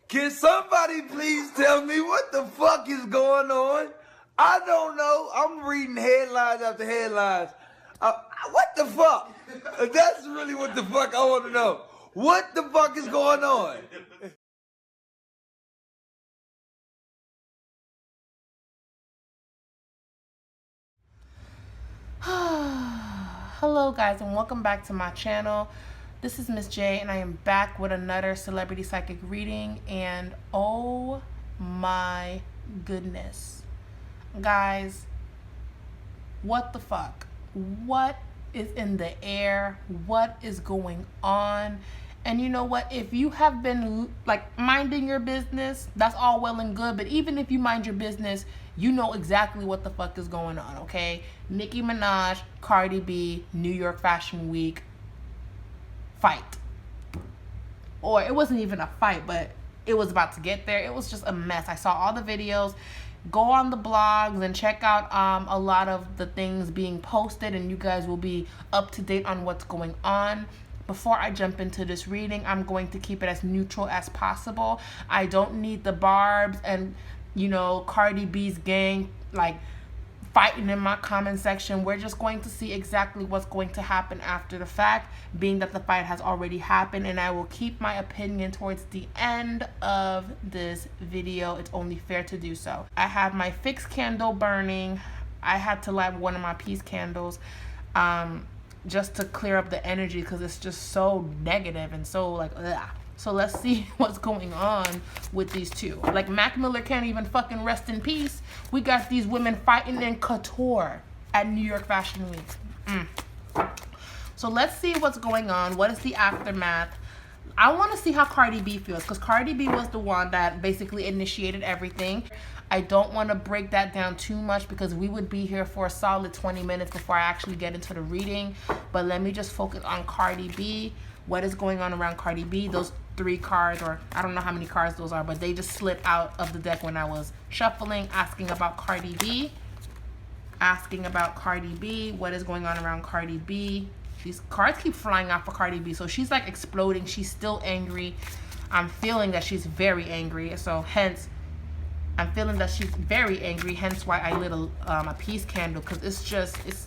Can somebody please tell me what the fuck is going on? I don't know. I'm reading headlines after headlines. What the fuck? That's really what the fuck I want to know. What the fuck is going on? Hello guys, and welcome back to my channel. This is Miss J, and I am back with another celebrity psychic reading. And oh my goodness, guys, what the fuck? What is in the air? What is going on? And you know what? If you have been like minding your business, that's all well and good. But even if you mind your business, you know exactly what the fuck is going on, okay? Nicki Minaj, Cardi B, New York Fashion Week fight. Or it wasn't even a fight, but it was about to get there. It was just a mess. I saw all the videos. Go on the blogs and check out a lot of the things being posted, and you guys will be up to date on what's going on. Before I jump into this reading, I'm going to keep it as neutral as possible. I don't need the Barbs and, you know, Cardi B's gang like fighting in my comment section. We're just going to see exactly what's going to happen after the fact, being that the fight has already happened, and I will keep my opinion towards the end of this video. It's only fair to do so. I have my fixed candle burning. I had to light one of my peace candles just to clear up the energy, because it's just so negative and so like ugh. So let's see what's going on with these two. Like, Mac Miller can't even fucking rest in peace. We got these women fighting in couture at New York Fashion Week. So let's see what's going on. What is the aftermath? I want to see how Cardi B feels, because Cardi B was the one that basically initiated everything. I don't want to break that down too much, because we would be here for a solid 20 minutes before I actually get into the reading. But let me just focus on Cardi B. What is going on around Cardi B? Those 3 cards, or I don't know how many cards those are, but they just slipped out of the deck when I was shuffling, asking about Cardi B. Asking about Cardi B. What is going on around Cardi B? These cards keep flying out for Cardi B. So she's like exploding. She's still angry. I'm feeling that she's very angry. So hence, I'm feeling that she's very angry. Hence why I lit a peace candle, because it's just, it's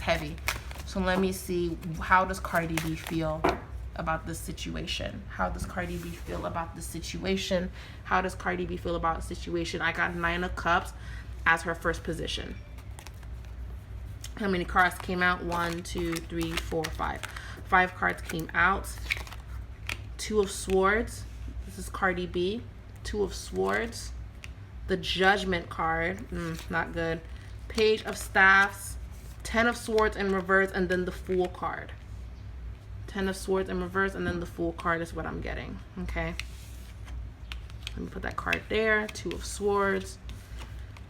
heavy. So let me see, how does Cardi B feel about this situation? How does Cardi B feel about the situation? How does Cardi B feel about the situation? I got 9 of Cups as her first position. How many cards came out? 1, 2, 3, 4, 5. 5 cards came out. 2 of Swords. This is Cardi B. 2 of Swords. The Judgment card. Not good. Page of Staffs. 10 of Swords in reverse, and then the Fool card. 10 of Swords in reverse, and then the Fool card is what I'm getting. Okay. Let me put that card there. 2 of Swords.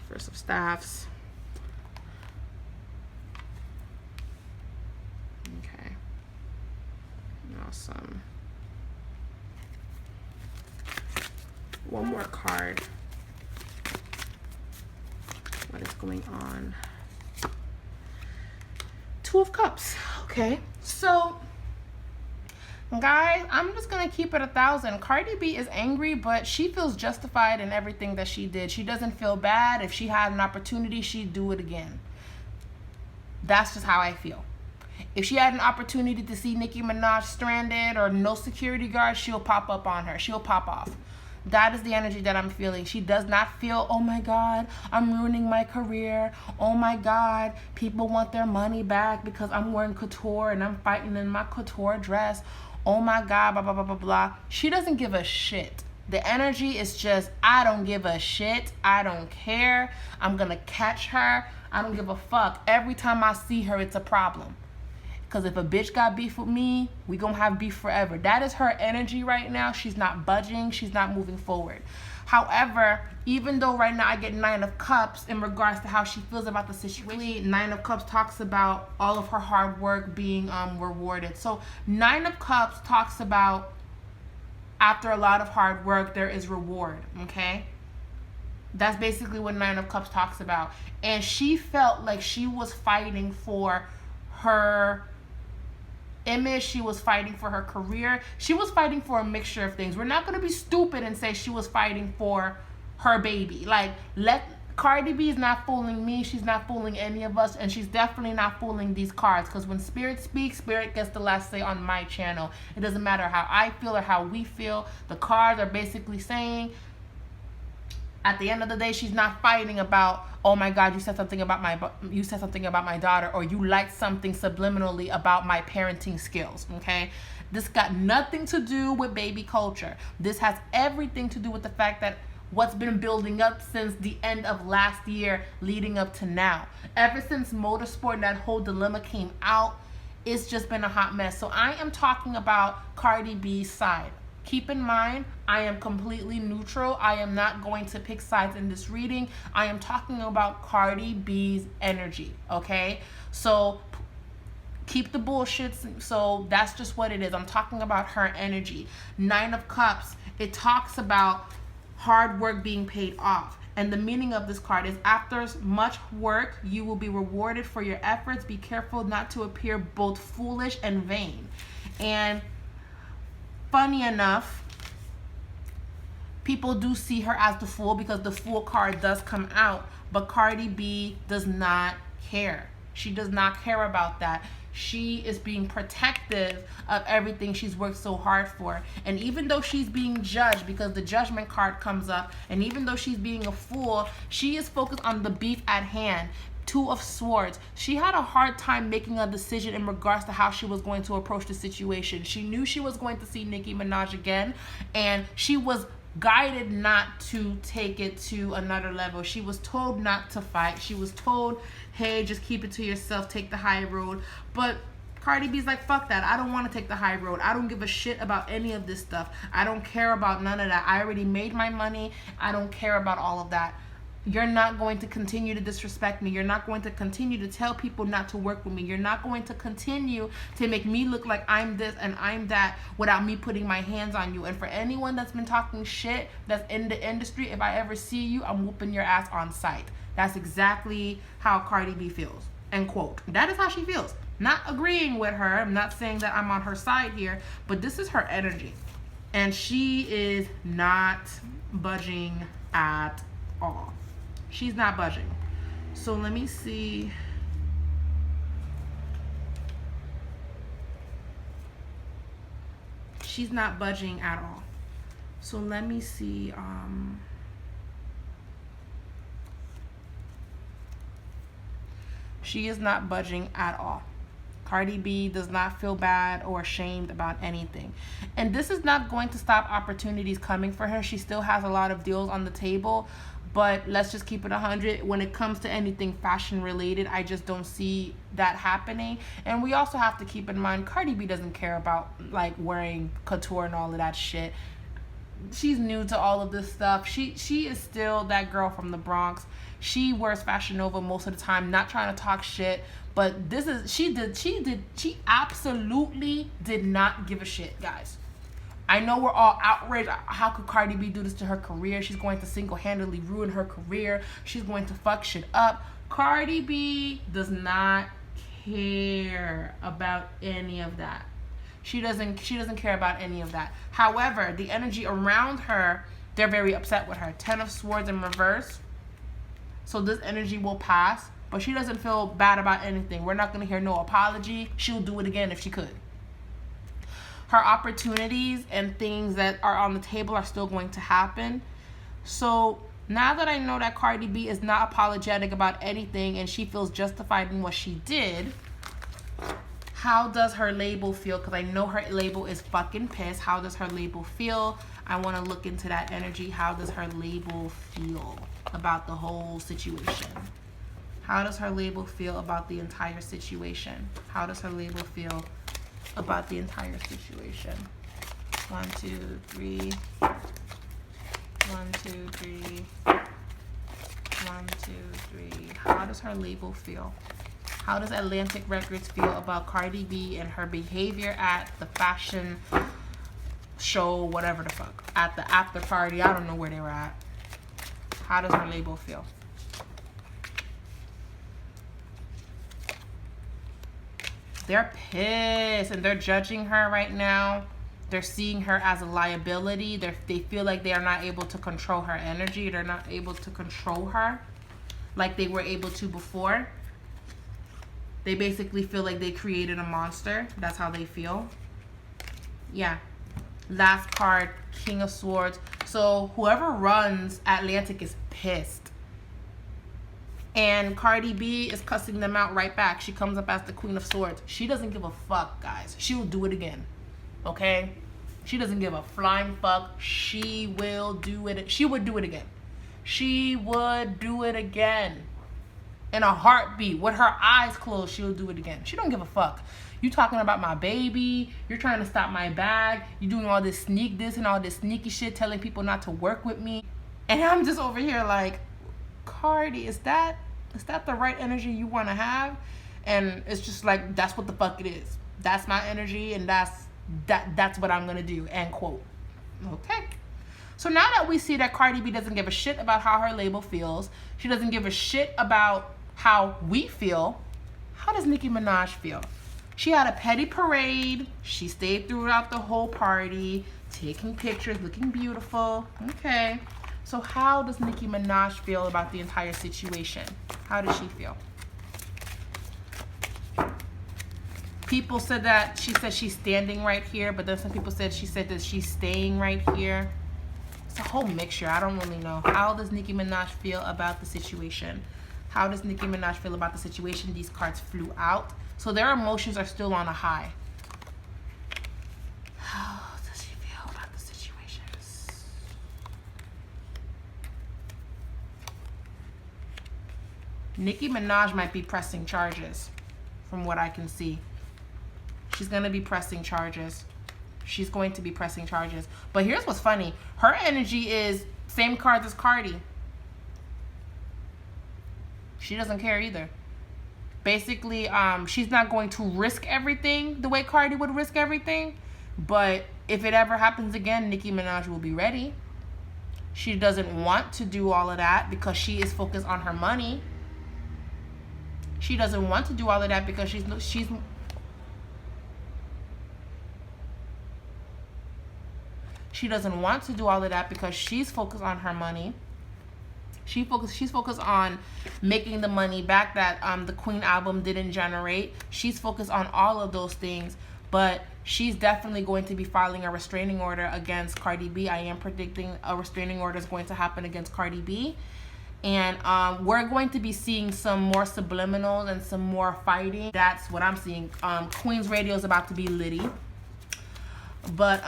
First of Staffs. Okay. Awesome. One more card. What is going on? 2 of Cups. Okay. So, guys, I'm just gonna keep it 1,000. Cardi B is angry, but she feels justified in everything that she did. She doesn't feel bad. If she had an opportunity, she'd do it again. That's just how I feel. If she had an opportunity to see Nicki Minaj stranded or no security guard, she'll pop up on her. She'll pop off. That is the energy that I'm feeling. She does not feel, oh my God, I'm ruining my career. Oh my God, people want their money back because I'm wearing couture and I'm fighting in my couture dress. Oh my God, blah, blah, blah, blah, blah. She doesn't give a shit. The energy is just, I don't give a shit. I don't care. I'm gonna catch her. I don't give a fuck. Every time I see her, it's a problem. Because if a bitch got beef with me, we gonna have beef forever. That is her energy right now. She's not budging. She's not moving forward. However, even though right now I get 9 of Cups in regards to how she feels about the situation, 9 of Cups talks about all of her hard work being rewarded. So 9 of Cups talks about after a lot of hard work, there is reward, okay? That's basically what 9 of Cups talks about. And she felt like she was fighting for her image. She was fighting for her career. She was fighting for a mixture of things. We're not going to be stupid and say she was fighting for her baby. Like, Cardi B is not fooling me. She's not fooling any of us. And she's definitely not fooling these cards. Because when Spirit speaks, Spirit gets the last say on my channel. It doesn't matter how I feel or how we feel. The cards are basically saying, at the end of the day, she's not fighting about, oh my God, you said something about my daughter, or you liked something subliminally about my parenting skills, okay? This got nothing to do with baby culture. This has everything to do with the fact that what's been building up since the end of last year leading up to now. Ever since Motorsport and that whole dilemma came out, it's just been a hot mess. So I am talking about Cardi B's side. Keep in mind, I am completely neutral. I am not going to pick sides in this reading. I am talking about Cardi B's energy, okay? So keep the bullshit. So that's just what it is. I'm talking about her energy. 9 of Cups, it talks about hard work being paid off. And the meaning of this card is, after much work, you will be rewarded for your efforts. Be careful not to appear both foolish and vain. And funny enough, people do see her as the fool because the Fool card does come out, but Cardi B does not care. She does not care about that. She is being protective of everything she's worked so hard for. And even though she's being judged because the Judgment card comes up, and even though she's being a fool, she is focused on the beef at hand. 2 of Swords. She had a hard time making a decision in regards to how she was going to approach the situation. She knew she was going to see Nicki Minaj again, and she was guided not to take it to another level. She was told not to fight. She was told, hey, just keep it to yourself, take the high road. But Cardi B's like, fuck that. I don't want to take the high road. I don't give a shit about any of this stuff. I don't care about none of that. I already made my money. I don't care about all of that. You're not going to continue to disrespect me. You're not going to continue to tell people not to work with me. You're not going to continue to make me look like I'm this and I'm that without me putting my hands on you. And for anyone that's been talking shit that's in the industry, if I ever see you, I'm whooping your ass on sight. That's exactly how Cardi B feels. End quote. That is how she feels. Not agreeing with her. I'm not saying that I'm on her side here, but this is her energy. And she is not budging at all. She's not budging. So let me see. She's not budging at all. So let me see. She is not budging at all. Cardi B does not feel bad or ashamed about anything. And this is not going to stop opportunities coming for her. She still has a lot of deals on the table. But let's just keep it 100. When it comes to anything fashion related, I just don't see that happening. And we also have to keep in mind, Cardi B doesn't care about like wearing couture and all of that shit. She's new to all of this stuff. She is still that girl from the Bronx. She wears Fashion Nova most of the time, not trying to talk shit. But this is, she absolutely did not give a shit, guys. I know we're all outraged. How could Cardi B do this to her career? She's going to single-handedly ruin her career. She's going to fuck shit up. Cardi B does not care about any of that. She doesn't care about any of that. However, the energy around her, they're very upset with her. 10 of Swords in reverse. So this energy will pass, but she doesn't feel bad about anything. We're not going to hear no apology. She'll do it again if she could. Her opportunities and things that are on the table are still going to happen. So now that I know that Cardi B is not apologetic about anything and she feels justified in what she did, how does her label feel? Because I know her label is fucking pissed. How does her label feel? I want to look into that energy. How does her label feel about the whole situation? How does her label feel about the entire situation? How does her label feel about the entire situation? 1, 2, 3. 1, 2, 3. 1, 2, 3. How does her label feel? How does Atlantic Records feel about Cardi B and her behavior at the fashion show, whatever the fuck, at the after party? I don't know where they were at. How does her label feel? They're pissed and they're judging her right now. They're seeing her as a liability. They feel like they are not able to control her energy. They're not able to control her like they were able to before. They basically feel like they created a monster. That's how they feel. Yeah. Last card, King of Swords. So whoever runs Atlantic is pissed. And Cardi B is cussing them out right back. She comes up as the Queen of Swords. She doesn't give a fuck, guys. She will do it again. Okay? She doesn't give a flying fuck. She will do it. She would do it again. She would do it again. In a heartbeat. With her eyes closed, she'll do it again. She don't give a fuck. You talking about my baby. You're trying to stop my bag. You doing all this sneak this and all this sneaky shit, telling people not to work with me. And I'm just over here like, Cardi, is that the right energy you want to have? And it's just like, that's what the fuck it is. That's my energy, and that's what I'm gonna do. End quote. Okay. So now that we see that Cardi B doesn't give a shit about how her label feels, she doesn't give a shit about how we feel, how does Nicki Minaj feel? She had a petty parade. She stayed throughout the whole party, taking pictures, looking beautiful. Okay. So how does Nicki Minaj feel about the entire situation? How does she feel? People said that she said she's standing right here, but then some people said she said that she's staying right here. It's a whole mixture. I don't really know. How does Nicki Minaj feel about the situation? How does Nicki Minaj feel about the situation? These cards flew out. So their emotions are still on a high. How does she feel about the situation? Nicki Minaj might be pressing charges from what I can see. She's going to be pressing charges. She's going to be pressing charges. But here's what's funny. Her energy is same cards as Cardi. She doesn't care either. Basically, she's not going to risk everything the way Cardi would risk everything. But if it ever happens again, Nicki Minaj will be ready. She doesn't want to do all of that because she is focused on her money. She doesn't want to do all of that because she doesn't want to do all of that because she's focused on her money. She's focused on making the money back that the Queen album didn't generate. She's focused on all of those things, but she's definitely going to be filing a restraining order against Cardi B. I am predicting a restraining order is going to happen against Cardi B. And we're going to be seeing some more subliminals and some more fighting. That's what I'm seeing. Queen's Radio is about to be litty. But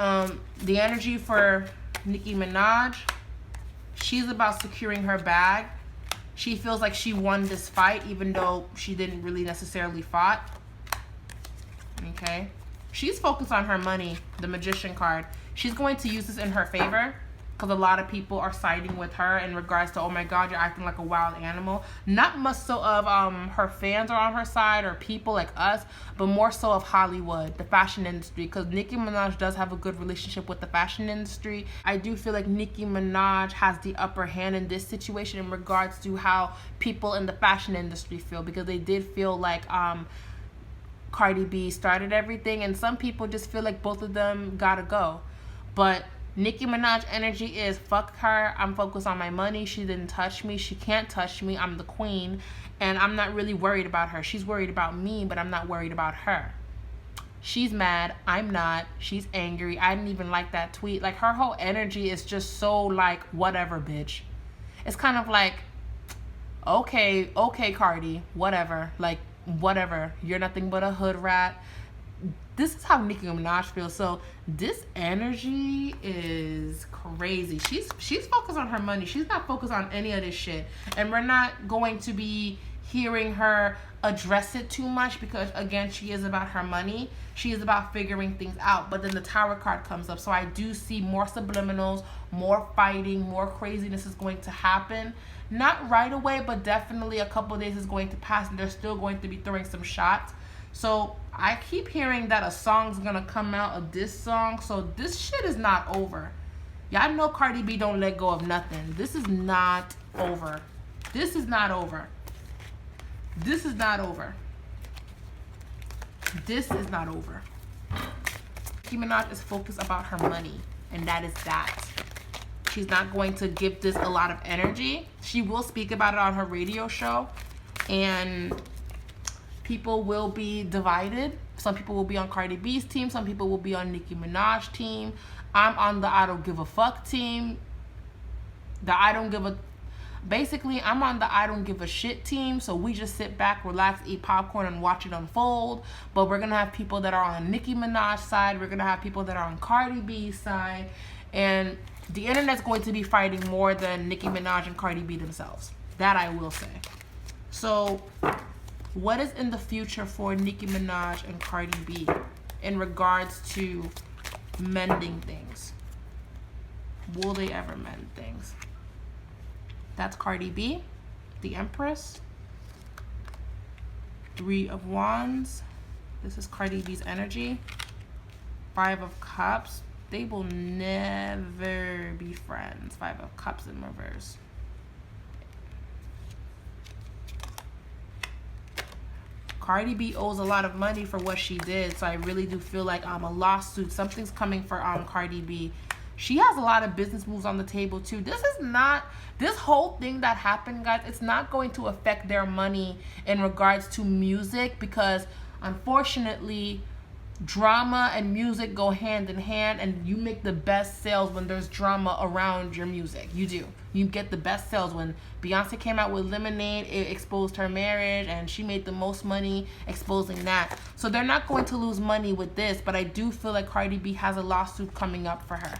the energy for Nicki Minaj, she's about securing her bag. She feels like she won this fight, even though she didn't really necessarily fight. Okay. She's focused on her money, the Magician card. She's going to use this in her favor because a lot of people are siding with her in regards to, oh my God, you're acting like a wild animal. Not much so of her fans are on her side or people like us, but more so of Hollywood, the fashion industry, because Nicki Minaj does have a good relationship with the fashion industry. I do feel like Nicki Minaj has the upper hand in this situation in regards to how people in the fashion industry feel, because they did feel like Cardi B started everything, and some people just feel like both of them gotta go. But Nicki Minaj energy is fuck her, I'm focused on my money, she didn't touch me, she can't touch me, I'm the queen, and I'm not really worried about her. She's worried about me, but I'm not worried about her. She's mad, I'm not, she's angry, I didn't even like that tweet. Like, her whole energy is just so like, whatever, bitch. It's kind of like, okay Cardi, whatever, like, whatever, you're nothing but a hood rat. This is how Nicki Minaj feels. So this energy is crazy. She's focused on her money. She's not focused on any of this shit. And we're not going to be hearing her address it too much because, again, she is about her money. She is about figuring things out. But then the Tower card comes up. So I do see more subliminals, more fighting, more craziness is going to happen. Not right away, but definitely a couple days is going to pass and they're still going to be throwing some shots. So I keep hearing that a song's gonna come out of this song. So this shit is not over. Y'all know Cardi B don't let go of nothing. This is not over. This is not over. This is not over. this is not over. Nicki Minaj is focused about her money, and that is that. She's not going to give this a lot of energy. She will speak about it on her radio show, and people will be divided. Some people will be on Cardi B's team. Some people will be on Nicki Minaj's team. I'm on the I don't give a fuck team. Basically, I'm on the I don't give a shit team. So we just sit back, relax, eat popcorn, and watch it unfold. But we're going to have people that are on Nicki Minaj's side. We're going to have people that are on Cardi B's side. And the internet's going to be fighting more than Nicki Minaj and Cardi B themselves. That I will say. So what is in the future for Nicki Minaj and Cardi B in regards to mending things? Will they ever mend things? That's Cardi B, the Empress. 3 of Wands. This is Cardi B's energy. 5 of Cups. They will never be friends. 5 of Cups in reverse. Cardi B owes a lot of money for what she did, so I really do feel like a lawsuit. Something's coming for Cardi B. She has a lot of business moves on the table too. This whole thing that happened, guys, it's not going to affect their money in regards to music, because unfortunately drama and music go hand in hand, and you make the best sales when there's drama around your music. You do. You get the best sales. When Beyonce came out with Lemonade, it exposed her marriage, and she made the most money exposing that. So they're not going to lose money with this, but I do feel like Cardi B has a lawsuit coming up for her.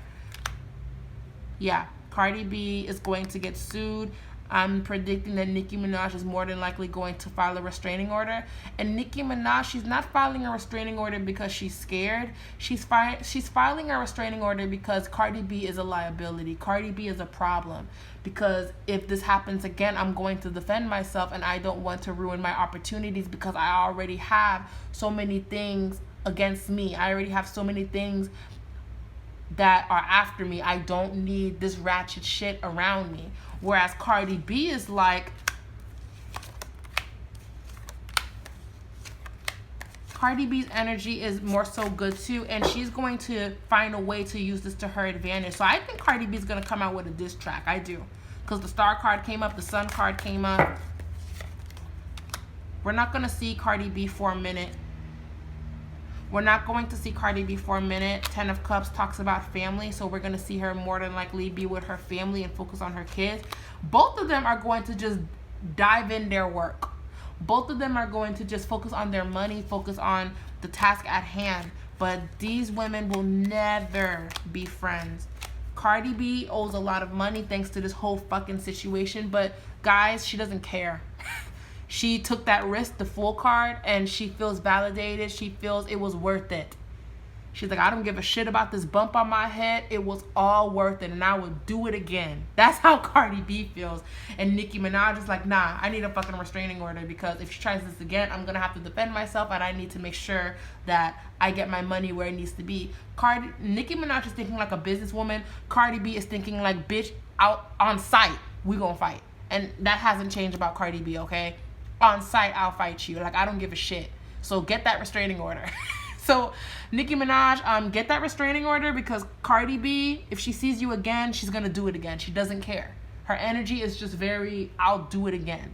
Yeah, Cardi B is going to get sued. I'm predicting that Nicki Minaj is more than likely going to file a restraining order. And Nicki Minaj, she's not filing a restraining order because she's scared. She's filing a restraining order because Cardi B is a liability. Cardi B is a problem. Because if this happens again, I'm going to defend myself, and I don't want to ruin my opportunities because I already have so many things against me. I already have so many things that are after me. I don't need this ratchet shit around me. Whereas Cardi B is like, Cardi B's energy is more so good too, and she's going to find a way to use this to her advantage. So I think Cardi B is going to come out with a diss track. I do. Because the Star card came up, the Sun card came up. We're not going to see Cardi B for a minute. We're not going to see Cardi B for a minute. 10 of Cups talks about family, so we're going to see her more than likely be with her family and focus on her kids. Both of them are going to just dive in their work. Both of them are going to just focus on their money, focus on the task at hand. But these women will never be friends. Cardi B owes a lot of money thanks to this whole fucking situation, but guys, she doesn't care. She took that risk, the full card, and she feels validated. She feels it was worth it. She's like, I don't give a shit about this bump on my head. It was all worth it, and I would do it again. That's how Cardi B feels. And Nicki Minaj is like, nah, I need a fucking restraining order, because if she tries this again, I'm going to have to defend myself, and I need to make sure that I get my money where it needs to be. Nicki Minaj is thinking like a businesswoman. Cardi B is thinking like, bitch, out on site, we gonna fight. And that hasn't changed about Cardi B, okay? On site, I'll fight you. Like, I don't give a shit. So get that restraining order. So Nicki Minaj, get that restraining order, because Cardi B, if she sees you again, she's gonna do it again. She doesn't care. Her energy is just very, I'll do it again.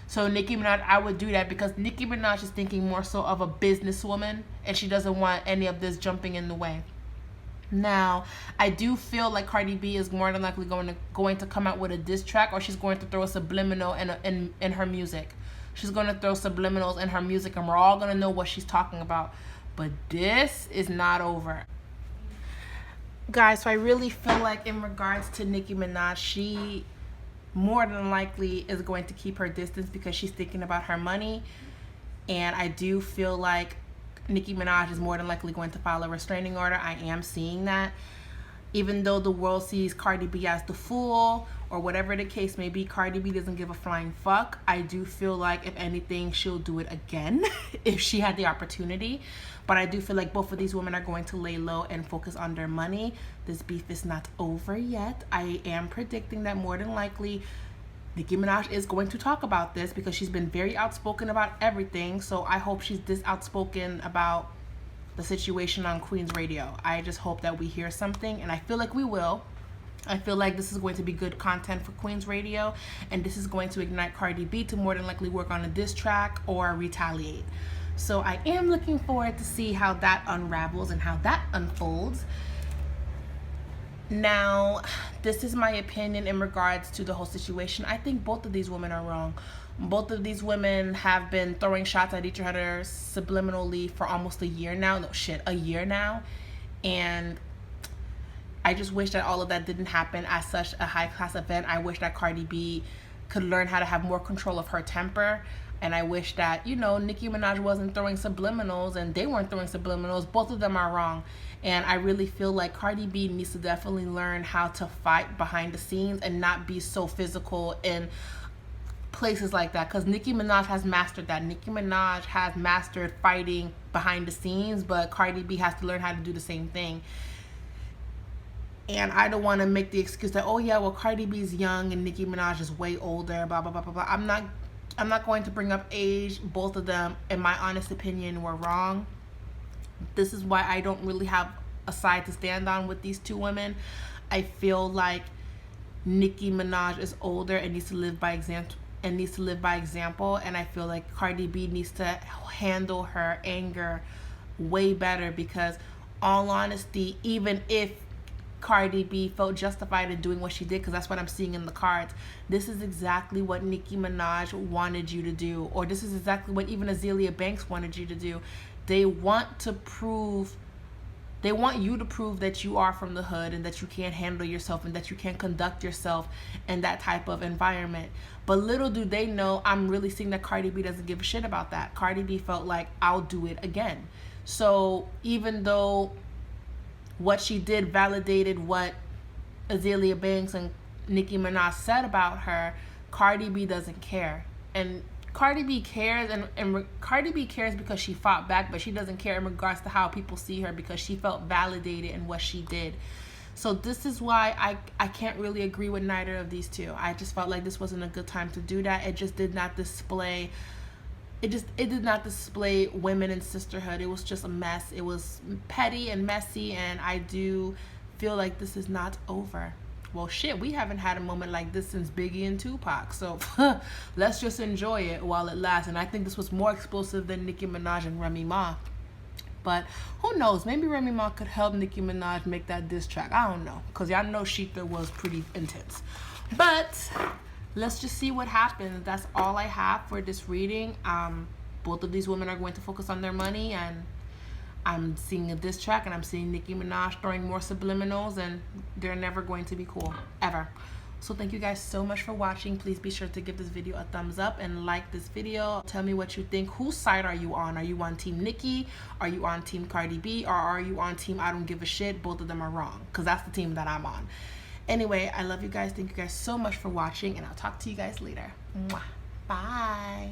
So Nicki Minaj, I would do that, because Nicki Minaj is thinking more so of a businesswoman, and she doesn't want any of this jumping in the way. Now, I do feel like Cardi B is more than likely going to come out with a diss track, or she's going to throw a subliminal in her music. She's going to throw subliminals in her music, and we're all going to know what she's talking about. But this is not over. Guys, so I really feel like in regards to Nicki Minaj, she more than likely is going to keep her distance because she's thinking about her money. And I do feel like Nicki Minaj is more than likely going to file a restraining order. I am seeing that. Even though the world sees Cardi B as the fool, or whatever the case may be, Cardi B doesn't give a flying fuck. I do feel like, if anything, she'll do it again if she had the opportunity. But I do feel like both of these women are going to lay low and focus on their money. This beef is not over yet. I am predicting that more than likely Nicki Minaj is going to talk about this because she's been very outspoken about everything. So I hope she's this outspoken about the situation on Queen's Radio. I just hope that we hear something, and I feel like we will. I feel like this is going to be good content for Queen's Radio, and this is going to ignite Cardi B to more than likely work on a diss track or retaliate. So I am looking forward to see how that unravels and how that unfolds. Now, this is my opinion in regards to the whole situation. I think both of these women are wrong. Both of these women have been throwing shots at each other subliminally for almost a year now. No shit, a year now. And I just wish that all of that didn't happen at such a high-class event. I wish that Cardi B could learn how to have more control of her temper. And I wish that, you know, Nicki Minaj wasn't throwing subliminals and they weren't throwing subliminals. Both of them are wrong. And I really feel like Cardi B needs to definitely learn how to fight behind the scenes and not be so physical in places like that, because Nicki Minaj has mastered that. Nicki Minaj has mastered fighting behind the scenes, but Cardi B has to learn how to do the same thing. And I don't want to make the excuse that, oh yeah, well, Cardi B's young and Nicki Minaj is way older, blah blah blah blah blah. I'm not going to bring up age. Both of them, in my honest opinion, were wrong. This is why I don't really have a side to stand on with these two women. I feel like Nicki Minaj is older and needs to live by example. And I feel like Cardi B needs to handle her anger way better, because all honesty, even if Cardi B felt justified in doing what she did, because that's what I'm seeing in the cards, this is exactly what Nicki Minaj wanted you to do, or this is exactly what even Azealia Banks wanted you to do. They want you to prove that you are from the hood and that you can't handle yourself and that you can't conduct yourself in that type of environment. But little do they know, I'm really seeing that Cardi B doesn't give a shit about that. Cardi B felt like, I'll do it again. So even though what she did validated what Azealia Banks and Nicki Minaj said about her, Cardi B doesn't care. And Cardi B cares, and Cardi B cares because she fought back, but she doesn't care in regards to how people see her, because she felt validated in what she did. So this is why I can't really agree with neither of these two. I just felt like this wasn't a good time to do that. It just did not display, it did not display women and sisterhood. It was just a mess. It was petty and messy, and I do feel like this is not over. Well, shit, we haven't had a moment like this since Biggie and Tupac, so let's just enjoy it while it lasts. And I think this was more explosive than Nicki Minaj and Remy Ma. But who knows? Maybe Remy Ma could help Nicki Minaj make that diss track. I don't know, because y'all know Sheetha was pretty intense. But let's just see what happens. That's all I have for this reading. Both of these women are going to focus on their money, and I'm seeing a diss track, and I'm seeing Nicki Minaj throwing more subliminals, and they're never going to be cool, ever. So thank you guys so much for watching. Please be sure to give this video a thumbs up and like this video. Tell me what you think. Whose side are you on? Are you on Team Nicki? Are you on Team Cardi B? Or are you on Team I don't give a shit? Both of them are wrong, because that's the team that I'm on. Anyway, I love you guys. Thank you guys so much for watching, and I'll talk to you guys later. Mwah. Bye.